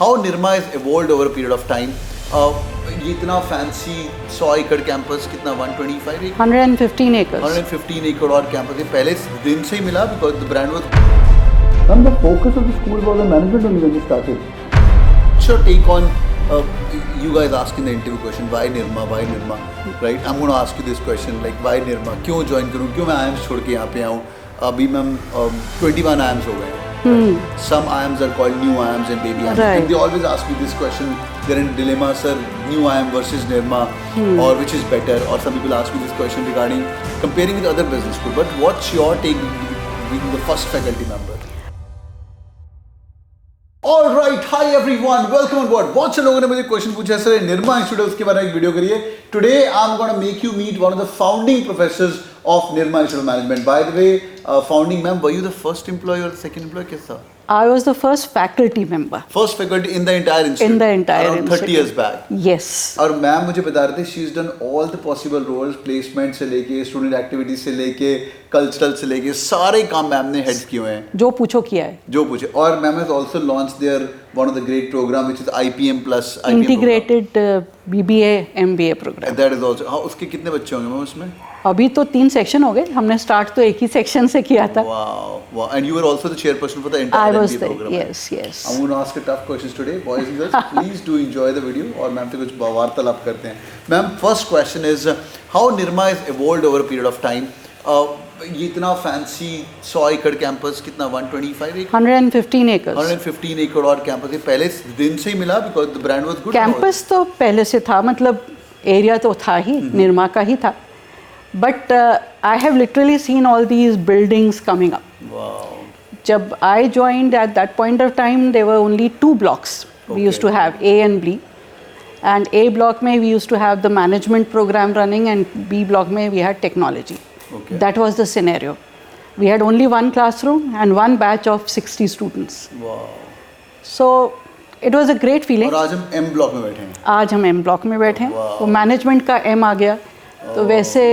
How Nirma has evolved over a period of time. ये इतना fancy 100 एकड़ campus कितना 125 एकड़ 115 acres. 115 एकड़ और कैंपस ये पहले दिन से ही मिला because the brand was. And the focus of the school was on management only when you started. What's your take on you guys asking the interview question why Nirma, right? I'm going to ask you this question like why Nirma? क्यों join करूँ? क्यों मैं IIMS छोड़ के यहाँ पे आऊँ? अभी मैम 21 IIMS हो गए हैं. Some IIMs are called new IIMs and baby IIMs. Right. And they always ask me this question. They're in dilemma, sir. New IIM versus Nirma, or which is better? Or some people ask me this question regarding comparing with other business school. But what's your take being the first faculty member? All right, hi everyone, welcome on board. बहुत से लोगों ने मुझे question पूछा है sir Nirma institute उसके बारे में एक वीडियो करिए. Today I'm going to make you meet one of the founding professors of Nirma Institute of Management. By the way, founding ma'am, were you the first employee or the second employee? कैसा? I was the first faculty member. First faculty in the entire institute. In the entire around 30 years back. Yes. और ma'am मुझे बता रहे थे she's done all the possible roles, placement से लेके student activities से लेके cultural से लेके सारे काम मैम ने head किए हुए हैं. जो पूछो किया है. जो पूछे और ma'am has also launched their one of the great program which is IPM plus IPM Integrated BBA MBA program. That is also. हाँ उसके कितने बच्चे होंगे मैम उसमें? अभी तो 3 सेक्शन हो गए. हमने स्टार्ट तो एक ही सेक्शन से किया था. Wow. And you were also the chairperson for the entire I was MBA program. Yes. I'm going to ask you tough questions today, boys and girls. Please do enjoy the video और ma'am से कुछ वार्तालाप करते हैं. Ma'am, first question is how Nirma has evolved over a period of time. ये इतना fancy 100 एकड़ campus कितना 125 एकड़ 115 acres. 115 एकड़ और कैंपस ये पहले दिन से ही मिला because the brand was good. Campus तो पहले से था, मतलब एरिया तो था ही, निर्मा का ही था. But I have literally seen all these buildings coming up. Wow. जब I joined at that point of time, there were only 2 blocks. We used to have A and B. And A block में we used to have the management program running, and B block में we had technology. Okay. That was the scenario. We had only 1 classroom and 1 batch of 60 students. Wow. So it was a great feeling. और आज हम M block में बैठे हैं. आज हम M block में बैठे हैं. Wow. तो मैनेजमेंट का M आ गया. तो वैसे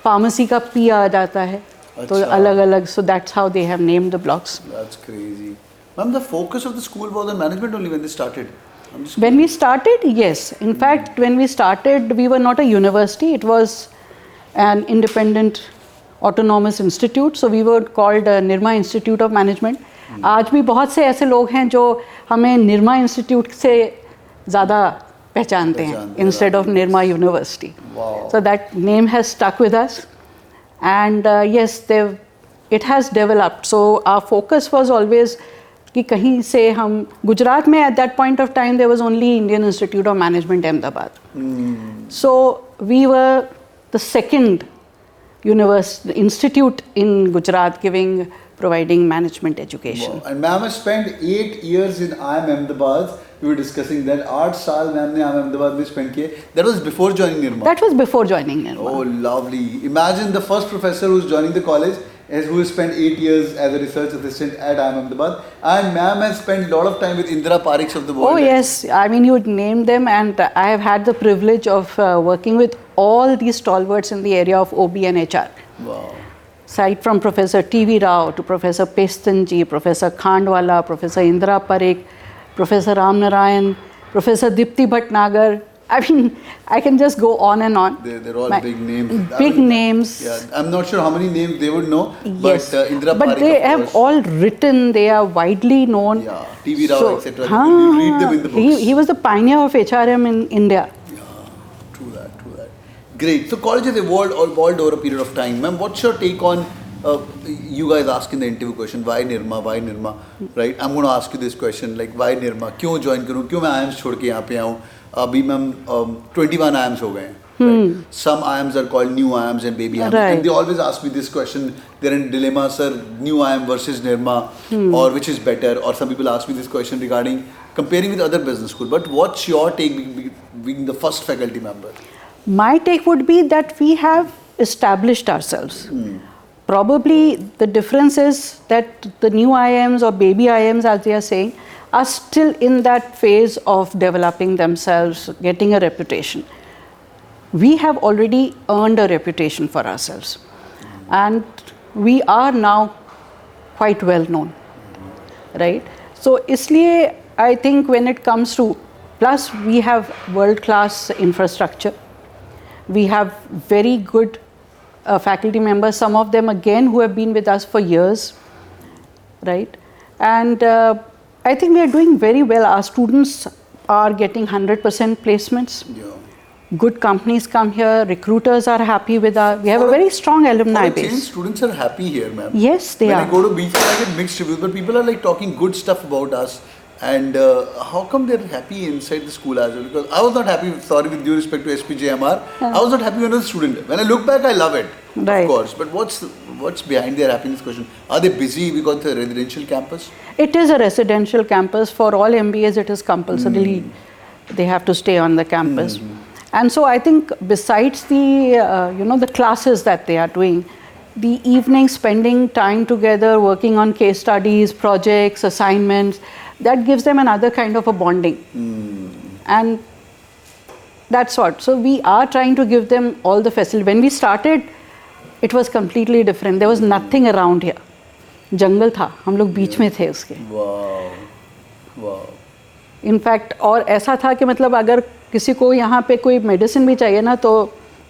फार्मेसी का P आ जाता है. तो अलग अलग. So that's how they have named the blocks. That's crazy. Ma'am, the focus of the school was on management only when they started. When we started, yes. In fact, when we started, we were not a university. It was an independent autonomous institute. So we were called Nirma Institute of Management. आज भी बहुत से ऐसे लोग हैं जो हमें Nirma institute से ज़्यादा पहचानते हैं instead of Nirma University. Wow. So that name has stuck with us. And yes, it has developed. So our focus was always कि कहीं से हम गुजरात में at that point of time there was only Indian Institute of Management Ahmedabad. So we were the second institute in Gujarat providing management education. Wow. And ma'am has spent 8 years in IIM Ahmedabad. We were discussing that 8 साल ma'am ने IIM Ahmedabad में spend किए. That was before joining Nirma. That was before joining Nirma. Oh, lovely. Imagine the first professor who's joining the college who has spent 8 years as a research assistant at IIM Ahmedabad. And ma'am has spent a lot of time with Indira Parikhs of the world. Oh yes, I mean you would name them, and I have had the privilege of working with all these stalwarts in the area of OB and HR. Wow. Right from Professor T.V. Rao to Professor Pestanji, Professor Khandwala, Professor Indira Parikh, Professor Ram Narayan, Professor Dipti Bhatnagar. I mean, I can just go on and on. They're all big names. Big names. Yeah, I'm not sure how many names they would know, yes. but Indira But Parikh, they of have course. all written, they are widely known. Yeah, T.V. Rao, So, etc. You read them in the books. He was the pioneer of HRM in India. Yeah, true that. Great. So college has evolved over a period of time. Ma'am, what's your take on you guys asking the interview question why Nirma, right? I'm going to ask you this question like why Nirma? क्यों join करूँ? क्यों मैं IIMS छोड़ के यहाँ पे आऊँ? अभी मैम 21 IIMs हो गए हैं. Right? Some IIMs are called new IIMs and baby IIMs. Right. And they always ask me this question. They're in dilemma, sir. New IIM versus Nirma, or which is better? Or some people ask me this question regarding comparing with other business school. But what's your take being the first faculty member? My take would be that we have established ourselves. Probably the difference is that the new IIMs or baby IIMs, as they are saying, are still in that phase of developing themselves, getting a reputation. We have already earned a reputation for ourselves. And we are now quite well known, right? So, इसलिए I think when it comes to, plus we have world-class infrastructure. We have very good faculty members, some of them again who have been with us for years, right? And I think we are doing very well. Our students are getting 100% placements. Yeah. Good companies come here, recruiters are happy with our, we have a very strong alumni For a change, base. students are happy here, ma'am. Yes, they when are. I go to BC, I get mixed reviews, but people are like talking good stuff about us. And how come they're happy inside the school as well? Because I was not happy, sorry, with due respect to SPJMR, I was not happy when I was a student. When I look back, I love it, Right. of course. But what's behind their happiness question? Are they busy because it's a residential campus? It is a residential campus. For all MBAs, it is compulsorily, they have to stay on the campus. And so I think besides the, the classes that they are doing, the evening spending time together, working on case studies, projects, assignments, that gives them another kind of a bonding. And that's what. So we are trying to give them all the facilities. When we started, it was completely different. There was nothing around here. जंगल था, हम लोग बीच में थे उसके. Wow. Wow. In fact और ऐसा था कि मतलब अगर किसी को यहाँ पे कोई मेडिसिन भी चाहिए ना तो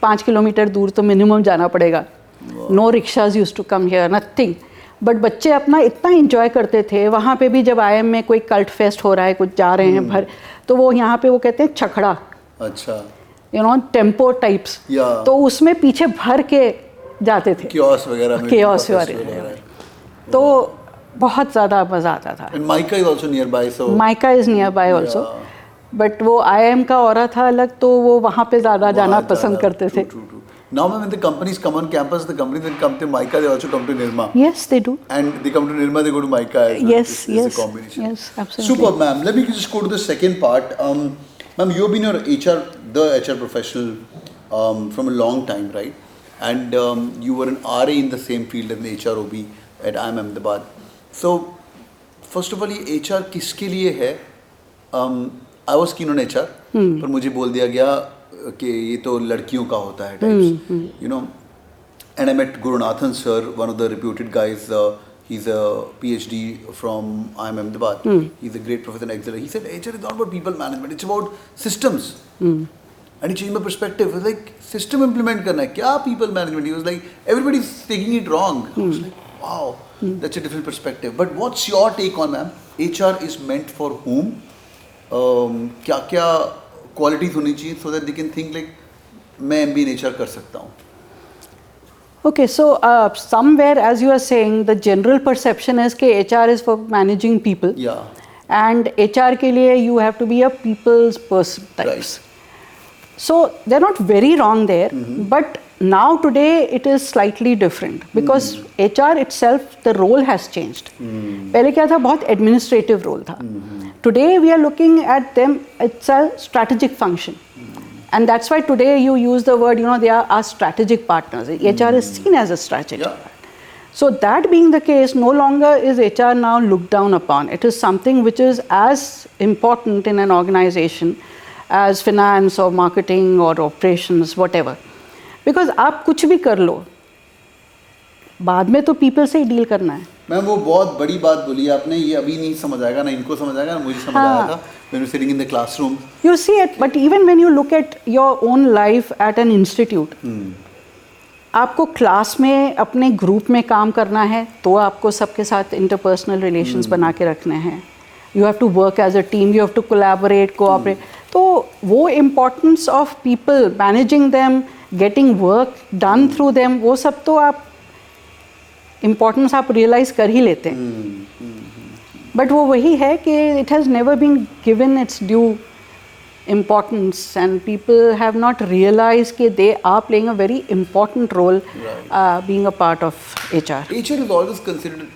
5 किलोमीटर दूर तो मिनिमम जाना पड़ेगा. No rickshaws use to come here, nothing. But बच्चे अपना इतना इंजॉय करते थे. वहाँ पे भी जब IIM में कोई कल्ट फेस्ट हो रहा है, कुछ जा रहे हैं भर, तो वो यहाँ पे वो कहते हैं छखड़ा, अच्छा. Tempo types. तो उसमें पीछे भर के जाते थे. Chaos वगैरह में. Chaos वगैरह. तो बहुत ज़्यादा मज़ा आता था. And Mica is also nearby, so. Mica is nearby also. But वो IIM का ऑरा था अलग, तो वो वहाँ पे ज़्यादा जाना पसंद करते थे. True. Now, when the companies come on campus, the companies that come to Mica, they also come to Nirma. Yes, they do. And they come to Nirma, they go to Mica as well. Yes, It's a combination. yes, absolutely. Superb, ma'am. Let me just go to the second part. Ma'am, you have been the HR professional from a long time, right? And you were an RA in the same field as the HROB at IIM Ahmedabad. So, first of all, ये HR किसके लिए है? I was keen on HR, पर मुझे बोल दिया गया कि ये तो लड़कियों का होता है types, you know. And I met Gurunathan sir, one of the reputed guys. He's a PhD from IIM Ahmedabad. He's a great professor and excellent. He said HR is not about people management; it's about systems. And he changed my perspective. It was like system implement करना है, क्या people management? He was like everybody's taking it wrong. I was like, wow, that's a different perspective. But what's your take on, ma'am? HR is meant for whom? क्या qualities होनी चाहिए so that they can think like मैं MBA in HR कर सकता हूँ. Okay, so somewhere, as you are saying, the general perception is कि HR is for managing people. Yeah. And HR के लिए you have to be a people's person types. Right. So they're not very wrong there, but now today it is slightly different because HR itself, the role has changed. पहले क्या था, बहुत administrative role था. Today we are looking at them, it's a strategic function. And that's why today you use the word, they are our strategic partners. HR is seen as a strategic partner. So that being the case, no longer is HR now looked down upon. It is something which is as important in an organization as finance or marketing or operations, whatever. Because आप कुछ भी कर लो, बाद में तो people से ही deal करना है. मैम वो बहुत बड़ी बात बोली आपने, ये अभी नहीं समझ आएगा, ना इनको समझ आएगा, ना मुझे समझ आया था when we were sitting in the classroom. You see it, but even when you look at your own life at an institute, आपको क्लास में अपने ग्रुप में काम करना है तो आपको सबके साथ इंटरपर्सनल रिलेशंस बना के रखने हैं. You have to work as a team, you have to collaborate, cooperate. तो वो importance of people, managing them, getting work done through them, वो सब तो आप इम्पोर्टेंस आप रियलाइज कर ही लेते हैं. बट वो वही है कि it has never been given its due importance, and people have not realized that they are playing a very important role being a part of HR. HR is always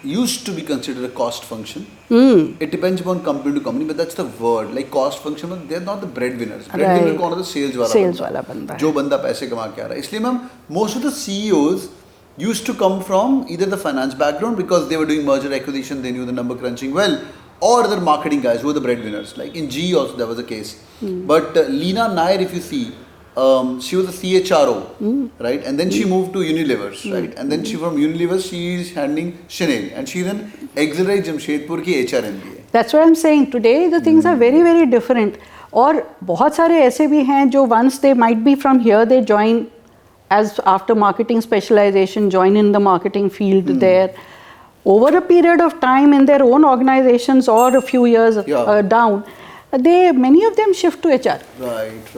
used to be considered a cost function. It depends upon company to company, but that's the word, like cost function, but they're not the breadwinners. Breadwinner कौन है? तो sales वाला बंदा, जो बंदा पैसे कमा के आ रहा है. इसलिए ma'am most of the CEOs used to come from either the finance background because they were doing merger acquisition, they knew the number crunching well, or the marketing guys who were the breadwinners. Like in GE also that was the case. But Leena Nair, if you see, she was a CHRO, right? And then she moved to Unilever, right? And then from Unilever, she is handling Chanel, and she's an Exeter Jamshedpur ki HR MBA. That's what I'm saying. Today the things are very, very different. और बहुत सारे ऐसे भी हैं जो once they might be from here, they join as after marketing specialization, join in the marketing field there. Over a period of time in their own organizations or a few years down, many of them shift to HR. Right.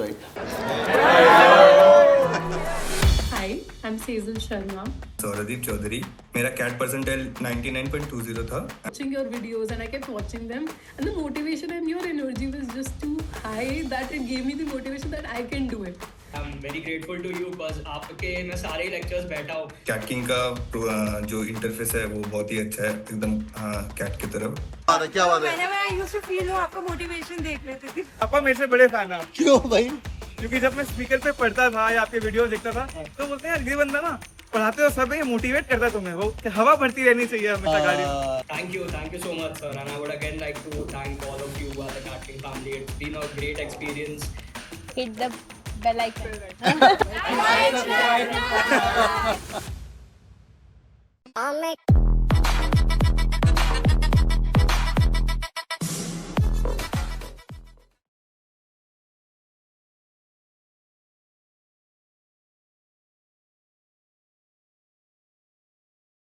Hi, I'm Sejal Sharma. Sauradeep Chaudhary. मेरा CAT percentile 99.20 था. Watching your videos and I kept watching them, and the motivation and your energy was just too high that it gave me the motivation that I can do it. I'm very grateful to you because आपके मैं सारे lectures बैठा हूँ. CAT King का जो interface है वो बहुत ही अच्छा है एकदम CAT की तरफ. क्या बात है? Whenever I used to feel वो आपका motivation देख लेती थी. पापा मेरे से बड़े फैन हैं. क्यों भाई? क्योंकि जब मैं स्पीकर पे पढ़ता था या आपके वीडियो देखता था तो बोलते हैं यार ये बंदा ना पढ़ाते हो सब मोटिवेट करता तुम्हें, वो हवा भरती रहनी चाहिए हमेशा गाड़ी में. Thank you so much, sir. And I would again like to thank all of you, the CAT King family. It's been a great experience. Hit the bell icon. I'll make